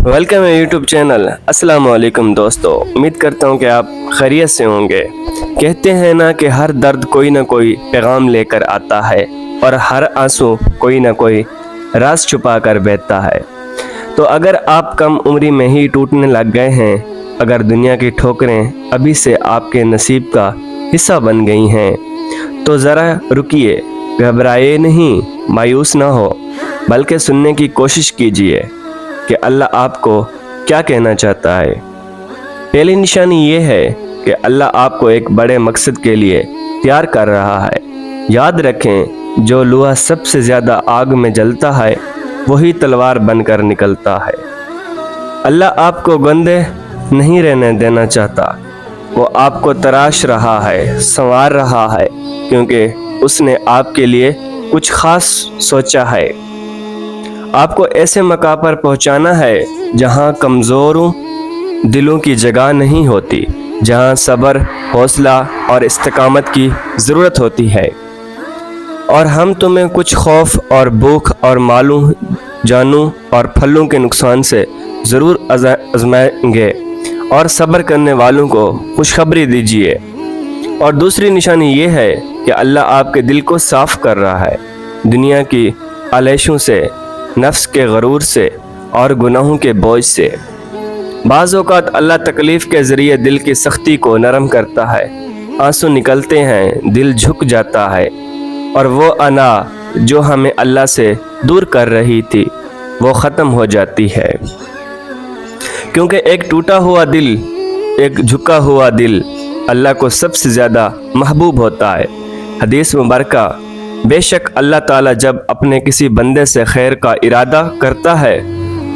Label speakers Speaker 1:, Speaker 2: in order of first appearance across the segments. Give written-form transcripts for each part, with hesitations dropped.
Speaker 1: Welcome है YouTube channel. अस्सलाम वालेकुम दोस्तों, उम्मीद करता हूँ कि आप खैरियत से होंगे। कहते हैं ना कि हर दर्द कोई ना कोई पैगाम लेकर आता है और हर आंसू कोई ना कोई राज छुपा कर बहता है। तो अगर आप कम उम्री में ही टूटने लग गए हैं, अगर दुनिया की ठोकरें अभी से आपके नसीब का हिस्सा बन गई हैं, तो ज़रा रुकिए, घबराए नहीं, मायूस ना हो, बल्कि सुनने की कोशिश कीजिए कि अल्लाह आपको क्या कहना चाहता है। पहली निशानी ये है कि अल्लाह आपको एक बड़े मकसद के लिए तैयार कर रहा है। याद रखें, जो लोहा सबसे ज़्यादा आग में जलता है वही तलवार बनकर निकलता है। अल्लाह आपको गंदे नहीं रहने देना चाहता, वो आपको तराश रहा है, संवार रहा है, क्योंकि उसने आपके लिए कुछ खास सोचा है। आपको ऐसे मकाम पर पहुंचाना है जहां कमज़ोरों दिलों की जगह नहीं होती, जहां सब्र, हौसला और इस्तिकामत की ज़रूरत होती है। और हम तुम्हें कुछ खौफ और भूख और मालों, जानों और फलों के नुकसान से ज़रूर आज़माएंगे, और सब्र करने वालों को खुशखबरी दीजिए। और दूसरी निशानी ये है कि अल्लाह आपके दिल को साफ़ कर रहा है, दुनिया की आलैशों से, नफ्स के गरूर से और गुनाहों के बोझ से। बाज़ औक़ात अल्लाह तकलीफ़ के ज़रिए दिल की सख्ती को नरम करता है, आंसू निकलते हैं, दिल झुक जाता है, और वो अना जो हमें अल्लाह से दूर कर रही थी वो ख़त्म हो जाती है। क्योंकि एक टूटा हुआ दिल, एक झुका हुआ दिल अल्लाह को सबसे ज़्यादा महबूब होता है। हदीस मुबारका, बेशक अल्लाह ताला जब अपने किसी बंदे से खैर का इरादा करता है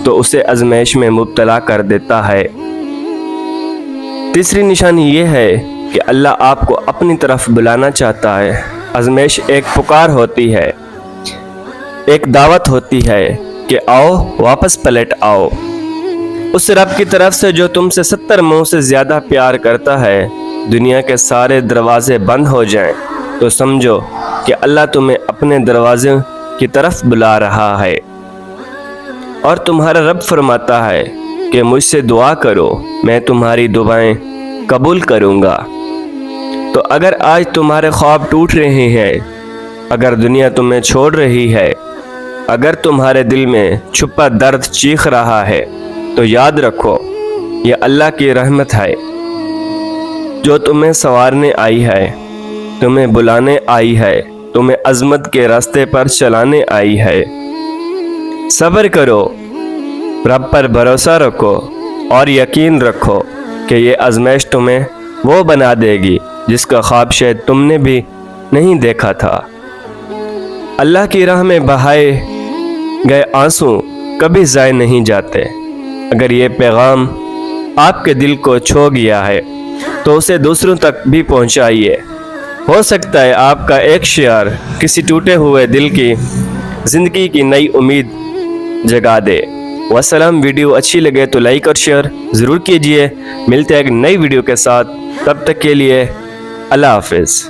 Speaker 1: तो उसे आजमाइश में मुब्तला कर देता है। तीसरी निशानी ये है कि अल्लाह आपको अपनी तरफ बुलाना चाहता है। आजमाइश एक पुकार होती है, एक दावत होती है कि आओ, वापस पलट आओ। उस रब की तरफ से जो तुमसे 70 मुँह से ज़्यादा प्यार करता है। दुनिया के सारे दरवाजे बंद हो जाएं तो समझो कि अल्लाह तुम्हें अपने दरवाजे की तरफ बुला रहा है। और तुम्हारा रब फरमाता है कि मुझसे दुआ करो, मैं तुम्हारी दुआएं कबूल करूँगा। तो अगर आज तुम्हारे ख्वाब टूट रहे हैं, अगर दुनिया तुम्हें छोड़ रही है, अगर तुम्हारे दिल में छुपा दर्द चीख रहा है, तो याद रखो, ये अल्लाह की रहमत है जो तुम्हें संवारने आई है, तुम्हें बुलाने आई है, तुम्हें अज़मत के रास्ते पर चलाने आई है। सब्र करो, रब पर भरोसा रखो और यकीन रखो कि ये आज़माइश तुम्हें वो बना देगी जिसका ख्वाब शायद तुमने भी नहीं देखा था। अल्लाह की राह में बहाए गए आंसू कभी ज़ाय नहीं जाते। अगर ये पैगाम आपके दिल को छू गया है तो उसे दूसरों तक भी पहुंचाइए। हो सकता है आपका एक शेयर किसी टूटे हुए दिल की ज़िंदगी की नई उम्मीद जगा दे। वस्सलाम। वीडियो अच्छी लगे तो लाइक और शेयर ज़रूर कीजिए। मिलते हैं एक नई वीडियो के साथ, तब तक के लिए अल्लाह हाफ़िज़।